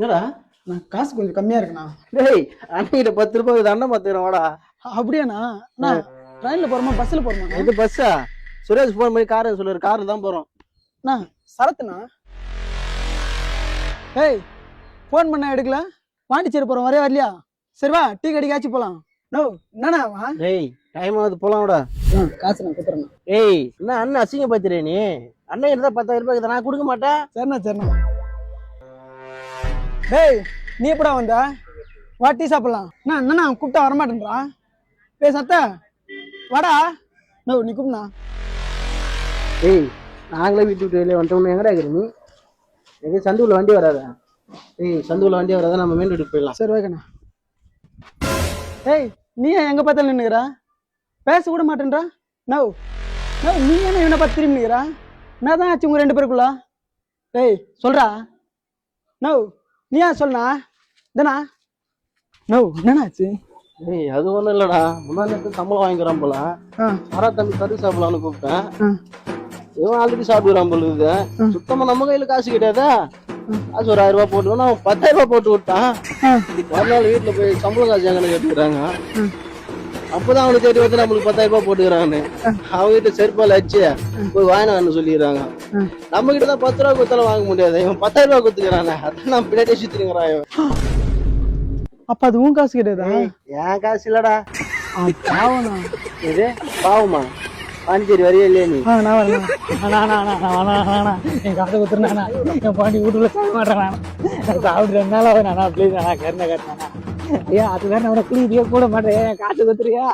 என்னடா நான் காசு கொஞ்சம் கம்மியா இருக்குண்ணா. டேய் அன்னைக்கிட்ட 10 ரூபாய் அண்ணன் பார்த்துக்கிறேன் வாடா. அப்படியாண்ணா? அண்ணா ட்ரெயின்ல போறோமா பஸ்ல போறோமா? இது பஸ்ஸா? சுரேஷ் போன் பண்ணி காரை சொல்லுரு, காரில் தான் போறோம். அண்ணா சரத்துண்ணா. ஏய் ஃபோன் பண்ண எடுக்கல, பாண்டிச்சேரி போறோம், வரே வரலையா? சரி வா டீ கடைக்காச்சும் போலாம். நோ என்னண்ணா வா. டேய் டைம் ஆகுது போலாம்டா. காசு நான் கொடுத்துறேன். ஏய் என்ன அண்ணன் அசிங்கப்படுத்துறே நீ? அண்ணன் இருந்தா 10,000 ரூபாய் நான் கொடுக்க மாட்டேன். சரிண்ணா சரிண்ணா. டேய் நீ எப்படா வந்த? வா டீ சாப்பிடலாம். என்னண்ணா கூப்பிட்டா வரமாட்டேன்றா? ஏய் சத்த வாடா. நோ நீ கூப்பிடா. ஏய் நாங்களே வீட்டு விட்டு வெளியே வந்துட்டோம்னு எங்கடா இருக்கிற நீ? எங்க சந்துக்குள்ள வண்டி வராதா? ஏய் சந்துக்குள்ள வண்டி வராதா, நம்ம மெயின் ரோடுக்கு போயிடலாம். சரி வைக்கண்ணா. ஏய் நீ ஏன் எங்க பார்த்தாலும் நின்னுக்கிறா? பேச கூட மாட்டேன்றா? நோ நோ நீ என்ன இவனை பார்த்து திரும்பி நிற்கிறா? என்ன தான் ஆச்சு உங்க 2 பேருக்குள்ள? டேய் சொல்றா. நோ நீ ஏன் சொல்லணா? தானா? நோ என்னண்ணா ஆச்சு? ஏய் அது ஒண்ணும் இல்லடா, முன்னாடி சம்பளம் வாங்கிக்கிறான் போல. வரா தம்பி கறி சாப்பிடலான்னு கூப்பிட்டேன். இவன் ஆல்ரெடி சாப்பிடுறான் போல இருக்குது. சுத்தமா நம்ம கையில காசு கிடையாதா? காசு ஒரு 1000 ரூபாய் போட்டு அவன் 10,000 ரூபாய் போட்டு விட்டான். மறுநாள் வீட்டுல போய் சம்பள காசு எங்கன்னு கேட்டுக்கிறாங்க. அப்பதான் அவனுக்கு தேடி வந்து நம்மளுக்கு 10,000 ரூபாய் போட்டுக்கிறான்னு அவங்க கிட்ட செருப்பால் அடிச்சு போய் வாங்கினான்னு சொல்லிடுறாங்க. நம்ம கிட்டதான் 10 ரூபாய் கொடுத்தாலும் வாங்க முடியாது, இவன் 10,000 ரூபாய் கொடுத்துக்கிறானே. அதான் நான் பின்னாடி சுத்திருக்கிறான் இவன். அப்ப அது உன் காசு கிடையாதா? என் காசு இல்லடா. பாவனா? இது பாவமா? பாண்டிச்சேரி வரையே இல்லையா நீ? நான் வரேன். என் காசை கொடுத்துருந்தா என் பாண்டி வீட்டுல சாப்பிட மாட்டேன். சாப்பிட்டு 2 நாள் ஆகும். நானா ப்ளீஸ் ஆனா கருணை கட்டினா ஐயா அதுதான் அவனை குளிக்க கூட மாட்டேன். என் காசு கொடுத்துருயா.